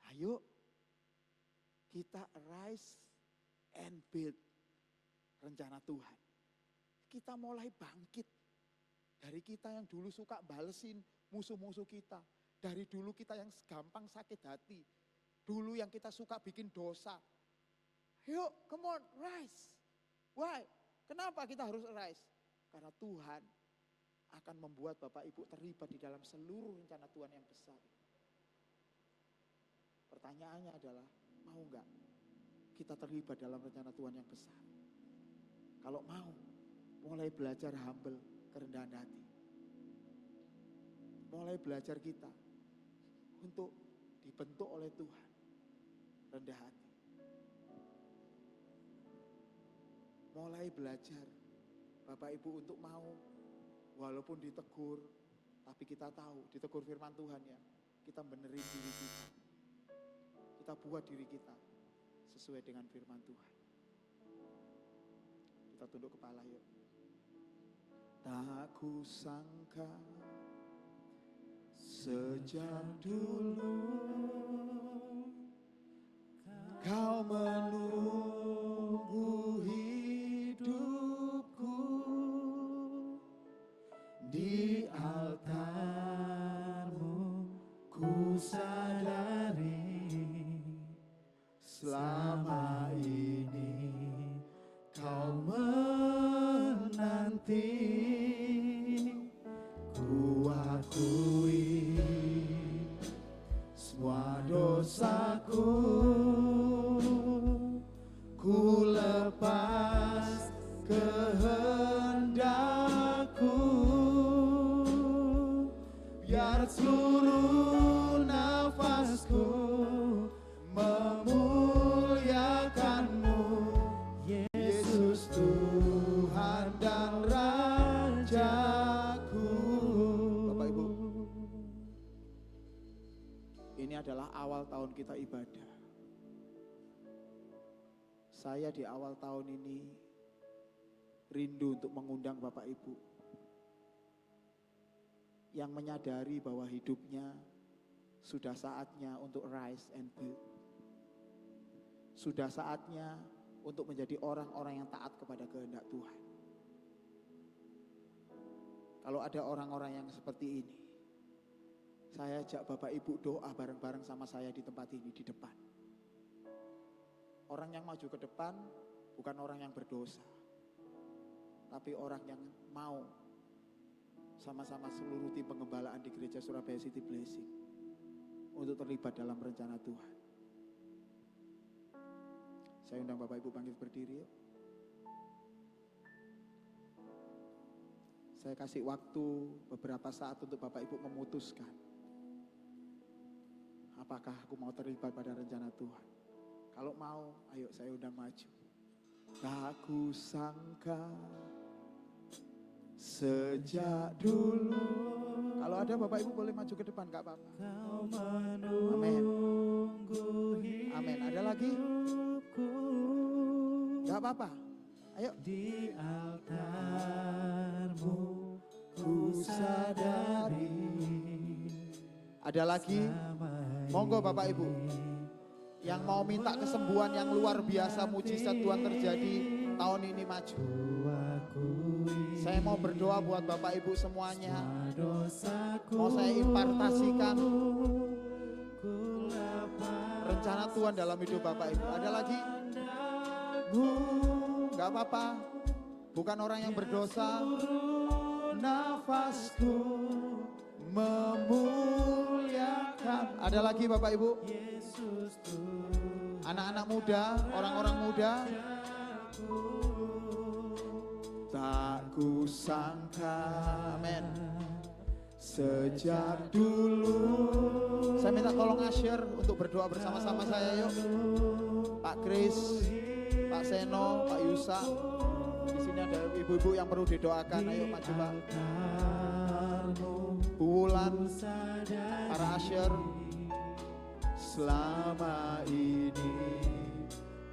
ayo kita rise and build rencana Tuhan. Kita mulai bangkit. Dari kita yang dulu suka balesin musuh-musuh kita. Dari dulu kita yang gampang sakit hati. Dulu yang kita suka bikin dosa. Yuk, come on, rise. Why? Kenapa kita harus rise? Karena Tuhan akan membuat Bapak Ibu terlibat di dalam seluruh rencana Tuhan yang besar. Pertanyaannya adalah, mau enggak kita terlibat dalam rencana Tuhan yang besar? Kalau mau, mulai belajar humble, kerendahan hati. Mulai belajar kita untuk dibentuk oleh Tuhan, rendah hati. mulai belajar Bapak Ibu untuk mau, walaupun ditegur, tapi kita tahu, ditegur firman Tuhan ya, kita benerin diri kita. Kita buat diri kita sesuai dengan firman Tuhan. Kita tunduk kepala yuk. Tak kusangka sejak dulu kau menunggu hidupku di altarmu. Ku sadari selama ini kau menanti. Ku akui semua dosaku, ku lepas kehendakku, biar seluruh nafasku memuliakanmu, Yesus Tuhan dan Rajaku. Bapak Ibu, ini adalah awal tahun kita ibadah. Saya di awal tahun ini rindu untuk mengundang Bapak Ibu yang menyadari bahwa hidupnya sudah saatnya untuk rise and build. Sudah saatnya untuk menjadi orang-orang yang taat kepada kehendak Tuhan. Kalau ada orang-orang yang seperti ini, saya ajak Bapak Ibu doa bareng-bareng sama saya di tempat ini, di depan. Orang yang maju ke depan bukan orang yang berdosa, tapi orang yang mau sama-sama seluruh tim pengembalaan di Gereja Surabaya City Blessing untuk terlibat dalam rencana Tuhan. Saya undang Bapak Ibu bangkit berdiri yuk. Saya kasih waktu beberapa saat untuk Bapak Ibu memutuskan apakah aku mau terlibat pada rencana Tuhan. Kalau mau, ayo saya undang maju. Tak kusangka sejak dulu. Kalau ada Bapak Ibu boleh maju ke depan, gak apa-apa. Amin. Amin. Ada lagi? Gak apa-apa. Ayo. Di altarmu ku sadari. Ada lagi? Monggo Bapak Ibu. Yang mau minta kesembuhan yang luar biasa, mujizat Tuhan terjadi tahun ini maju. Saya mau berdoa buat Bapak Ibu semuanya. Mau saya impartasikan rencana Tuhan dalam hidup Bapak Ibu. Ada lagi? Gak apa-apa. Bukan orang yang berdosa. Nafasku memuliakan. Ada lagi Bapak Ibu? Anak-anak muda, orang-orang muda. Tak kusangka, amin, sejak dulu. Saya minta tolong Asher untuk berdoa bersama-sama saya yuk. Pak Kris, Pak Seno, Pak Yusa. Di sini ada ibu-ibu yang perlu didoakan. Ayo maju Pak. Bu Wulan, para Asher. Selama ini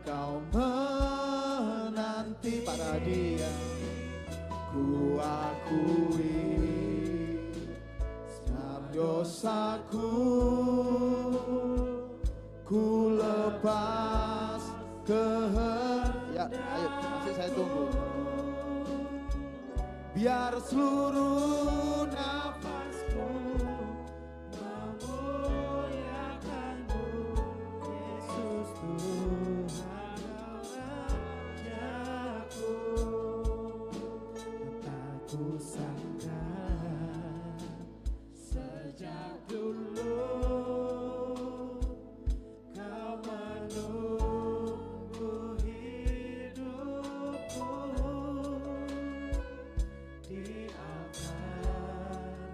kau menanti para dia. Ku akui setiap dosaku, ku lepas kehendak. Ya, ayo, masih saya tunggu. Biar seluruh nafasku memuliakanmu, Yesus Tuhan Rajaku. Tak kusangka sejak dulu kau menunggu hidupku di altar.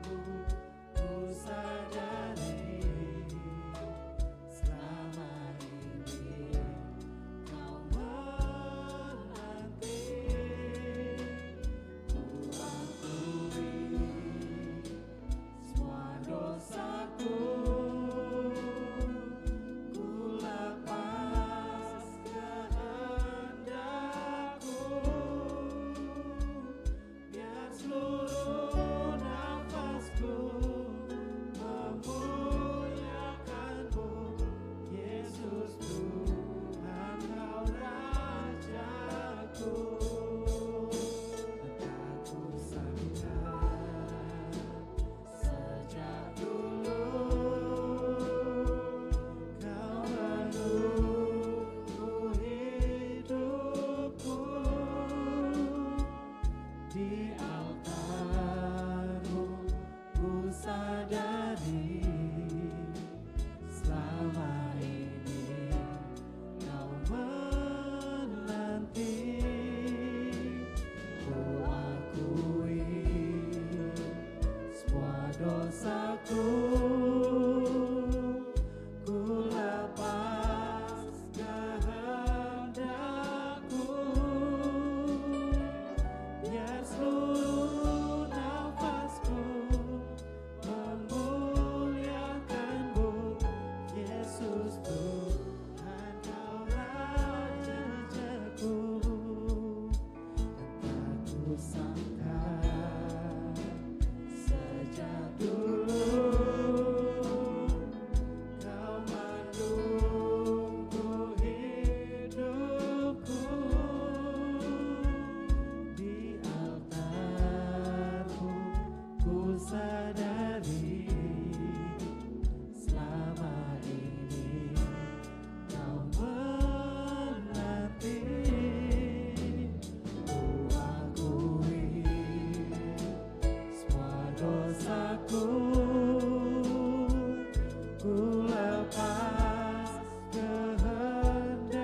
ku lepas kehendakku,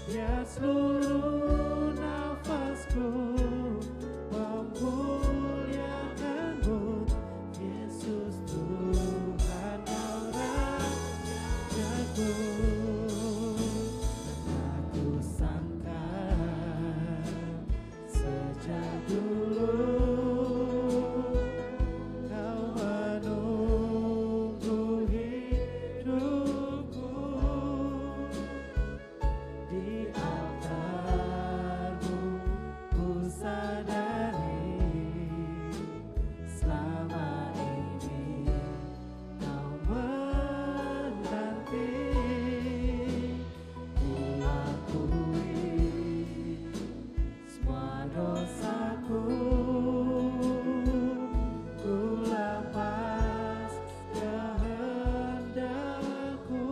biar seluruh nafasku memuliakan-Mu, Yesus Tuhan Kau Rajaku. Aku sangka sejak dulu Kau menunggu hidupku, di altar-Mu ku sadari selama ini Kau menanti. Ku akui semua dosaku, ku lepas kehendakku,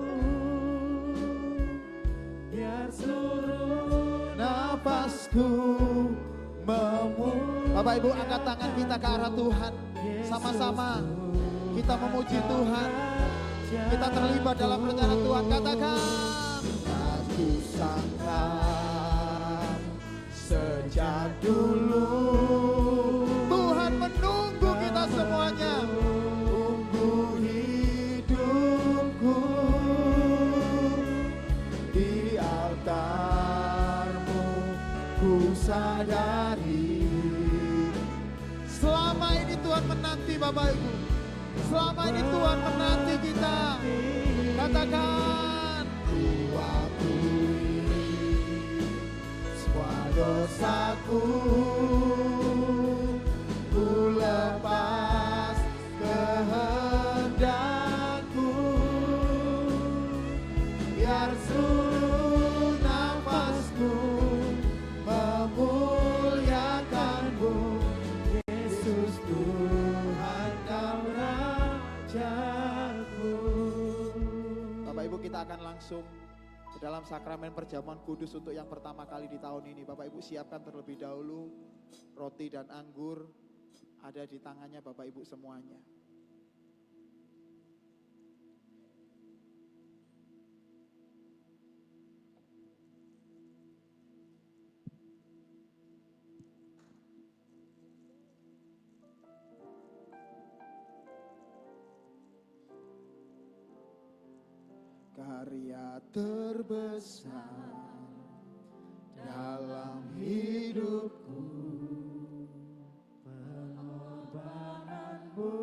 biar seluruh Nafasku Bapak Ibu, angkat tangan kita ke arah Tuhan. Sama-sama kita memuji Tuhan. Kita terlibat dalam rencana Tuhan. Katakan, aku sangka sejak dulu Tuhan menunggu kita semuanya. Tunggu hidupku di altar-Mu, ku sadari selama ini Tuhan menanti Bapak Ibu. Selama ini Tuhan menanti kita. Katakan, ku akui semua dosaku, ku lepas kehendakku, biar seluruh nafasku memuliakan-Mu, Yesus Tuhan Kau Rajaku. Bapak Ibu, kita akan langsung ke dalam sakramen perjamuan kudus untuk yang pertama kali di tahun ini. Bapak Ibu siapkan terlebih dahulu roti dan anggur ada di tangannya Bapak Ibu semuanya. Karya terbesar dalam hidupku, pengorbanan-Mu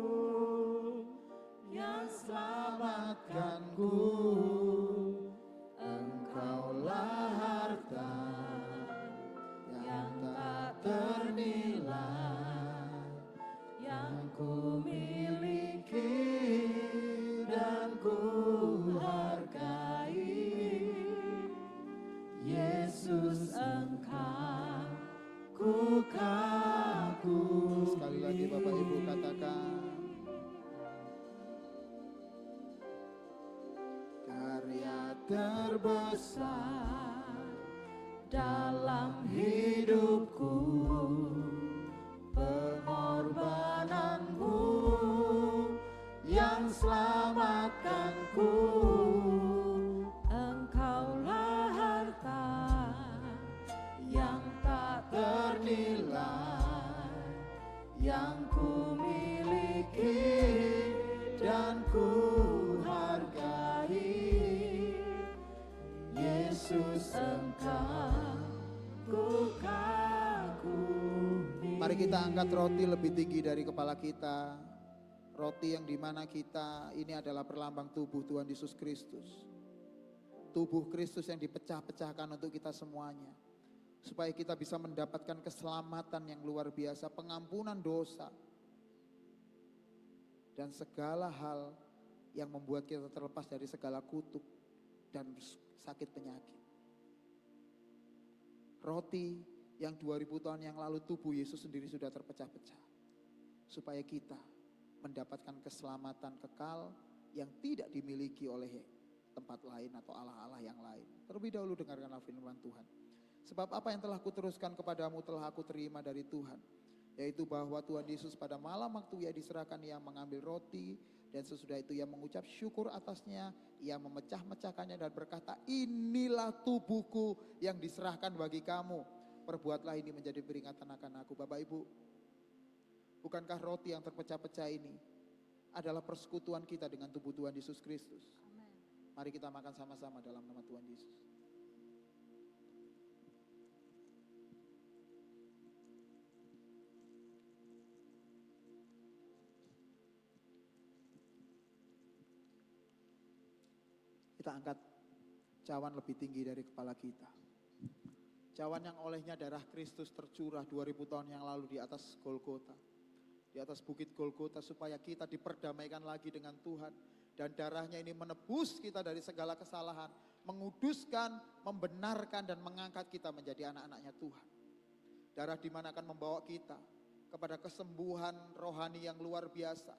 yang selamatkanku. Engkaulah harta yang tak ternilai, yang ku miliki dan ku hargai. Yesus Engkau ku kagumi. Sekali lagi Bapak Ibu katakan, karya terbesar dalam hidupku, pengorbanan-Mu yang selamatkanku. Engkaulah harta yang tak ternilai, yang ku miliki dan ku hargai. Yesus Engkau ku kagumi. Mari kita angkat roti lebih tinggi dari kepala kita. Roti yang dimana kita ini adalah perlambang tubuh Tuhan Yesus Kristus. Tubuh Kristus yang dipecah-pecahkan untuk kita semuanya. Supaya kita bisa mendapatkan keselamatan yang luar biasa, pengampunan dosa. Dan segala hal yang membuat kita terlepas dari segala kutuk dan sakit penyakit. Roti yang 2000 tahun yang lalu tubuh Yesus sendiri sudah terpecah-pecah. Supaya kita mendapatkan keselamatan kekal yang tidak dimiliki oleh tempat lain atau Allah-Allah yang lain. Terlebih dahulu dengarkanlah firman Tuhan. Sebab apa yang telah kuteruskan kepadamu telah aku terima dari Tuhan. Yaitu bahwa Tuhan Yesus pada malam waktu ia diserahkan, ia mengambil roti, dan sesudah itu ia mengucap syukur atasnya, ia memecah-mecahkannya dan berkata, inilah tubuhku yang diserahkan bagi kamu. Perbuatlah ini menjadi peringatan akan aku. Bapak Ibu, bukankah roti yang terpecah-pecah ini adalah persekutuan kita dengan tubuh Tuhan Yesus Kristus? Mari kita makan sama-sama dalam nama Tuhan Yesus. Kita angkat cawan lebih tinggi dari kepala kita. Cawan yang olehnya darah Kristus tercurah 2000 tahun yang lalu di atas Golgota. Di atas bukit Golgota, supaya kita diperdamaikan lagi dengan Tuhan. Dan darahnya ini menebus kita dari segala kesalahan. Menguduskan, membenarkan dan mengangkat kita menjadi anak-anaknya Tuhan. Darah di mana akan membawa kita kepada kesembuhan rohani yang luar biasa.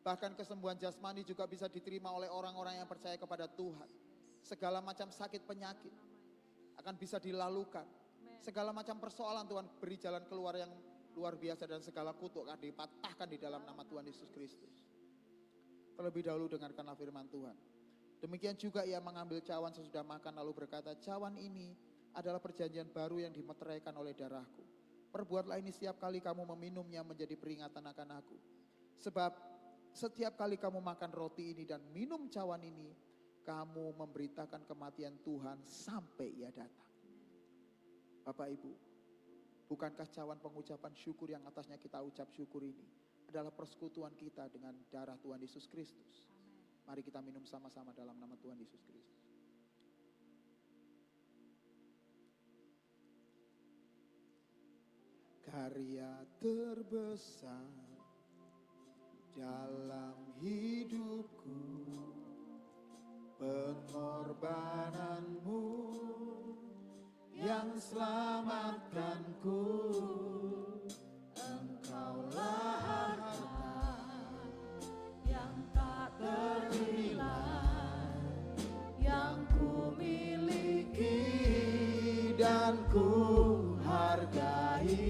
Bahkan kesembuhan jasmani juga bisa diterima oleh orang-orang yang percaya kepada Tuhan. Segala macam sakit penyakit akan bisa dilalukan. Segala macam persoalan Tuhan beri jalan keluar yang luar biasa, dan segala kutuk akan dipatahkan di dalam nama Tuhan Yesus Kristus. Terlebih dahulu dengarkanlah firman Tuhan. Demikian juga ia mengambil cawan sesudah makan lalu berkata, cawan ini adalah perjanjian baru yang dimeteraikan oleh darahku. Perbuatlah ini setiap kali kamu meminumnya menjadi peringatan akan aku. Sebab setiap kali kamu makan roti ini dan minum cawan ini, kamu memberitakan kematian Tuhan sampai ia datang. Bapak Ibu, bukankah cawan pengucapan syukur yang atasnya kita ucap syukur ini adalah persekutuan kita dengan darah Tuhan Yesus Kristus? Mari kita minum sama-sama dalam nama Tuhan Yesus Kristus. Karya terbesar dalam hidupku, pengorbananmu yang selamatkanku. Engkaulah harta yang tak ternilai, yang ku miliki dan ku hargai.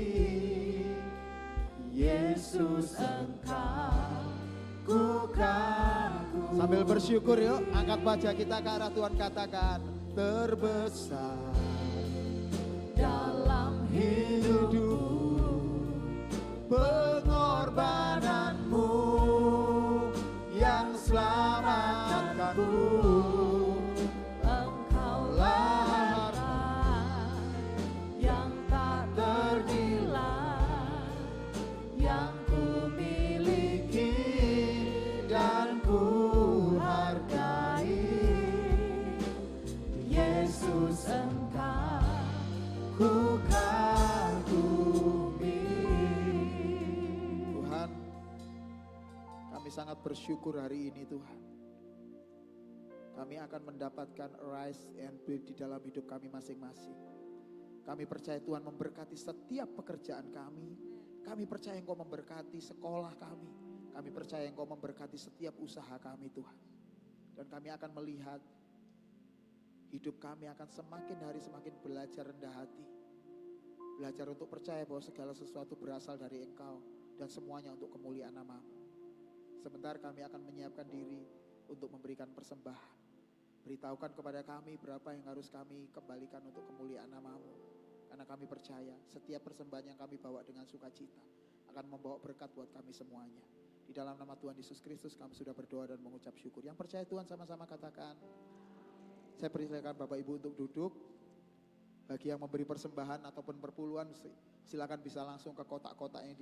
Yesus Engkau ku kagumi. Sambil bersyukur yuk, angkat wajah kita ke arah Tuhan, katakan, terbesar dalam hidupku, pengorbananmu yang selamatkanku. Engkaulah harta yang tak ternilai, yang ku miliki dan ku hargai. Yesus Engkau ku kagumi. Tuhan, kami sangat bersyukur hari ini Tuhan. Kami akan mendapatkan rise and build di dalam hidup kami masing-masing. Kami percaya Tuhan memberkati setiap pekerjaan kami. Kami percaya Engkau memberkati sekolah kami. Kami percaya Engkau memberkati setiap usaha kami Tuhan. Dan kami akan melihat hidup kami akan semakin hari semakin belajar rendah hati. Belajar untuk percaya bahwa segala sesuatu berasal dari Engkau dan semuanya untuk kemuliaan nama-Mu. Sebentar kami akan menyiapkan diri untuk memberikan persembahan. Beritahukan kepada kami berapa yang harus kami kembalikan untuk kemuliaan nama-Mu. Karena kami percaya setiap persembahan yang kami bawa dengan sukacita akan membawa berkat buat kami semuanya. Di dalam nama Tuhan Yesus Kristus kami sudah berdoa dan mengucap syukur. Yang percaya Tuhan sama-sama katakan. Saya persilakan Bapak Ibu untuk duduk. Bagi yang memberi persembahan ataupun perpuluhan, silakan bisa langsung ke kotak-kotak yang di